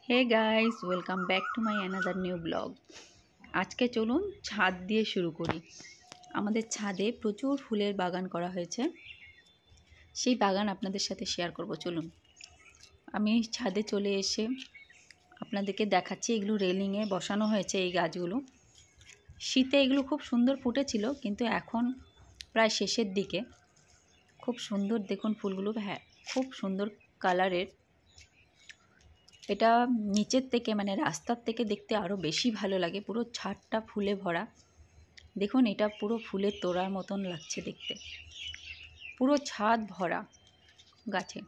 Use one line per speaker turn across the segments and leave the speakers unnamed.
Hey guys, welcome back to my another new blog. আজকে চলুন ছাদ দিয়ে শুরু করি। আমাদের ছাদে প্রচুর ফুলের বাগান করা হয়েছে, সেই বাগান আপনাদের সাথে শেয়ার করব। চলুন, আমি ছাদে চলে এসে আপনাদেরকে দেখাচ্ছি। এগুলো রেলিংয়ে বসানো হয়েছে এই গাছগুলো। শীতে এগুলো খুব সুন্দর ফুটেছিল, কিন্তু এখন প্রায় শেষের দিকে। খুব সুন্দর দেখুন ফুলগুলো, হ্যাঁ খুব সুন্দর কালারের। এটা নিচের থেকে মানে রাস্তার থেকে দেখতে আরও বেশি ভালো লাগে। পুরো ছাদটা ফুলে ভরা। দেখুন, এটা পুরো ফুলের তোড়ার মতন লাগছে দেখতে। পুরো ছাদ ভরা গাছে।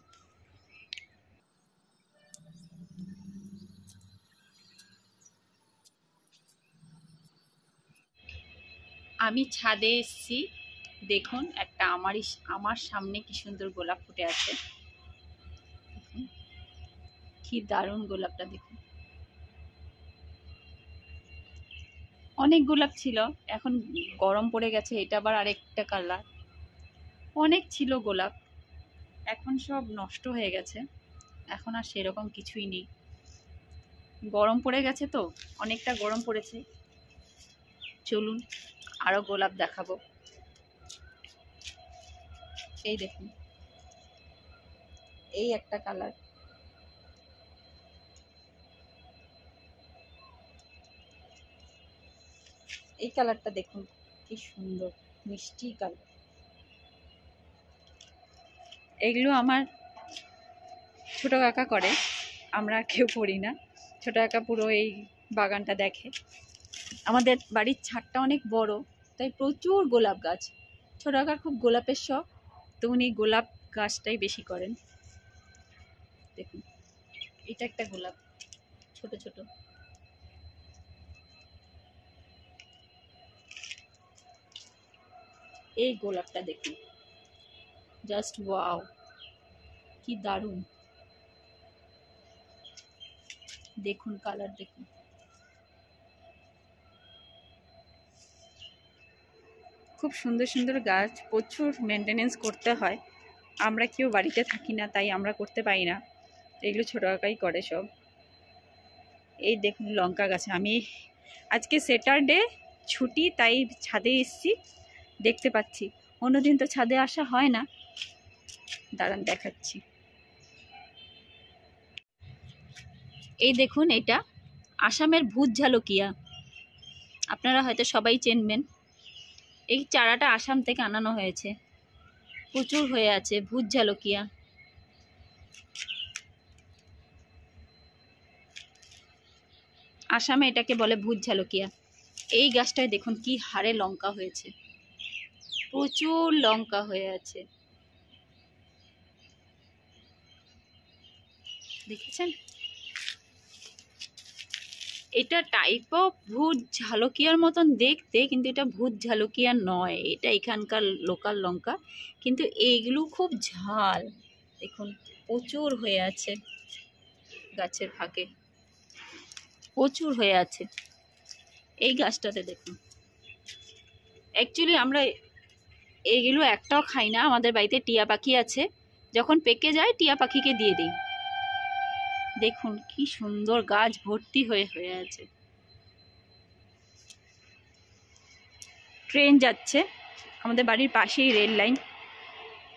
আমি ছাদে এসেছি, দেখুন একটা আমার সামনে কি সুন্দর গোলাপ ফুটে আছে। দেখুন কি দারুণ গোলাপটা, দেখুন। অনেক গোলাপ ছিল, এখন গরম পড়ে গেছে, এটা আবার আরেকটা কালার। অনেক ছিল গোলাপ, এখন সব নষ্ট হয়ে গেছে। এখন আর সেরকম কিছুই নেই, গরম পড়ে গেছে তো, অনেকটা গরম পড়েছে। চলুন আরো গোলাপ দেখাবো। এই দেখুন, এই একটা কালার। এই কালারটা দেখুন কি সুন্দর, মিষ্টি কালার। এগুলো আমার ছোট কাকা করে, আমরা কেউ করি না। ছোট কাকা পুরো এই বাগানটা দেখে। আমাদের বাড়ির ছাদটা অনেক বড়, তাই প্রচুর গোলাপ গাছ। ছোট কাকার খুব গোলাপের শখ, তো উনি গোলাপ গাছটাই বেশি করেন। দেখুন এটা একটা গোলাপ, ছোট ছোট। এই গোলাপটা দেখুন, জাস্ট ওয়াও, কি দারুণ। দেখুন কালার, দেখুন। খুব সুন্দর সুন্দর গাছ, প্রচুর মেনটেনেন্স করতে হয়। আমরা কেউ বাড়িতে থাকি না, তাই আমরা করতে পারি না। এগুলো ছোট কাকাই করে সব। এই দেখুন লঙ্কা গাছ। আমি আজকে স্যাটারডে ছুটি, তাই ছাদে এসেছি, দেখতে পাচ্ছি। অন্যদিন তো ছাদে আসা হয় না। দাঁড়ান দেখাচ্ছি। এই দেখুন, এটা আসামের ভূত ঝালকিয়া, আপনারা হয়তো সবাই চেনবেন। এই চারাটা আসাম থেকে আনানো হয়েছে, প্রচুর হয়ে আছে ভূত ঝালকিয়া। আসামে এটাকে বলে ভূত ঝালকিয়া। এই গাছটায় দেখুন কি হারে লঙ্কা হয়েছে, প্রচুর লঙ্কা হয়ে আছে, দেখেছেন। এটা টাইপ অফ ভূত ঝালকিয়ার মতন দেখতে, কিন্তু এটা ভূত ঝালকিয়া নয়, এটা এখানকার লোকাল লঙ্কা। কিন্তু এইগুলো খুব ঝাল। দেখুন প্রচুর হয়ে আছে গাছের ফাঁকে, প্রচুর হয়ে আছে। এই গাছটাতে দেখুন। অ্যাকচুয়ালি আমরা এইগুলো একটাও খাই না। আমাদের বাড়িতে টিয়া পাখি আছে, যখন পেকে যায় টিয়া পাখিকে দিয়ে দিই। দেখুন কি সুন্দর গাছ ভর্তি হয়ে আছে। ট্রেন যাচ্ছে, আমাদের বাড়ির পাশেই রেল লাইন,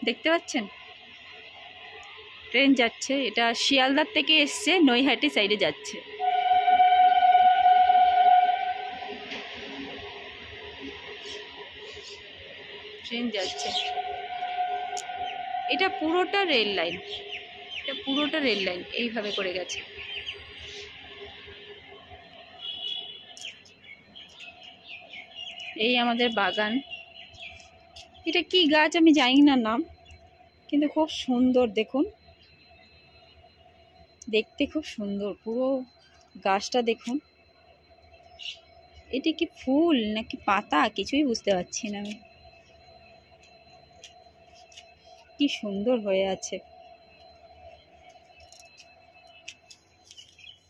দেখতে পাচ্ছেন। ট্রেন যাচ্ছে, এটা শিয়ালদার থেকে এসছে, নৈহাটি সাইডে যাচ্ছে। ট্রেন যাচ্ছে, এটা পুরোটা রেল লাইন, এটা পুরোটা রেল লাইন এইভাবে করে গেছে। এই আমাদের বাগান। এটা কি গাছ আমি জানি না নাম, কিন্তু খুব সুন্দর। দেখুন দেখতে খুব সুন্দর, পুরো গাছটা দেখুন। এটি কি ফুল নাকি পাতা কিছুই বুঝতে পারছি না আমি। কি সুন্দর হয়ে আছে।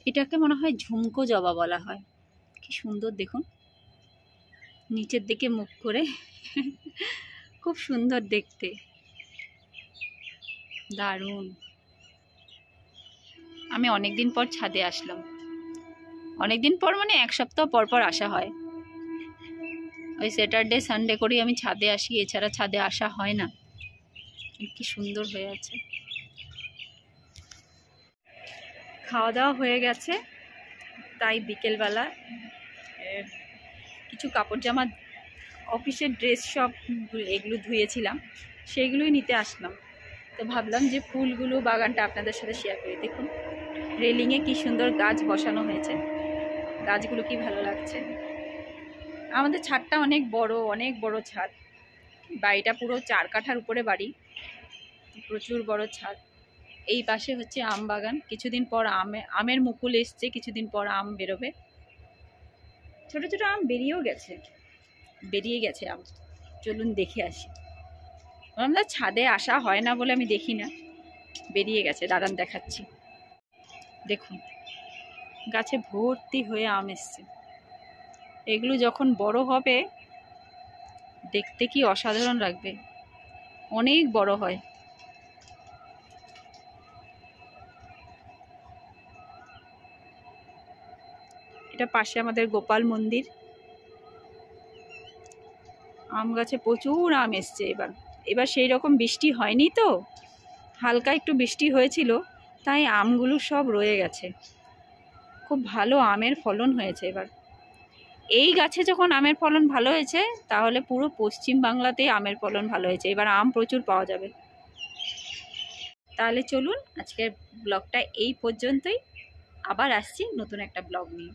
এটাকে মনে হয় ঝুমকো জবা বলা হয়। কি সুন্দর দেখুন, নিচের দিকে মুখ করে, খুব সুন্দর দেখতে, দারুণ। আমি অনেক দিন পর ছাদে আসলাম। অনেক দিন পর মানে 1 সপ্তাহ পর পর আসা হয়। ওই স্যাটারডে সানডে করেই আমি ছাদে আসি, এছাড়া ছাদে আসা হয় না। কি সুন্দর হয়ে আছে। খাওয়া দাওয়া হয়ে গেছে, তাই বিকেলবেলা কিছু কাপড় জামা, অফিসের ড্রেস সব এগুলো ধুয়েছিলাম, সেইগুলোই নিতে আসলাম। তো ভাবলাম যে ফুলগুলো, বাগানটা আপনাদের সাথে শেয়ার করি। দেখুন রেলিংয়ে কি সুন্দর গাছ বসানো হয়েছে, গাছগুলো কি ভালো লাগছে। আমাদের ছাদটা অনেক বড় ছাদ। বাড়িটা পুরো 4 কাঠার উপরে বাড়ি, প্রচুর বড় ছাদ। এই পাশে হচ্ছে আম বাগান। কিছুদিন পর আমের মুকুল এসছে, কিছুদিন পর আম বেরোবে। ছোট ছোট আম বেরিয়ে গেছে আম। চলুন দেখে আসি। আমরা ছাদে আসা হয় না বলে আমি দেখি না, বেরিয়ে গেছে, দাঁড়ান দেখাচ্ছি। দেখুন গাছে ভর্তি হয়ে আম এসছে। এগুলো যখন বড় হবে দেখতে কি অসাধারণ লাগবে, অনেক বড় হয়। এটা পাশে আমাদের গোপাল মন্দির। আম গাছে প্রচুর আম এসছে। এবার সেই রকম বৃষ্টি হয়নি, তো হালকা একটু বৃষ্টি হয়েছিল, তাই আমগুলো সব রয়ে গেছে। খুব ভালো আমের ফলন হয়েছে এবার। এই গাছে যখন আমের ফলন ভালো হয়েছে, তাহলে পুরো পশ্চিম বাংলাতেই আমের ফলন ভালো হয়েছে। এবার আম প্রচুর পাওয়া যাবে। তাহলে চলুন আজকের ব্লগটা এই পর্যন্তই। আবার আসছি নতুন একটা ব্লগ নিয়ে।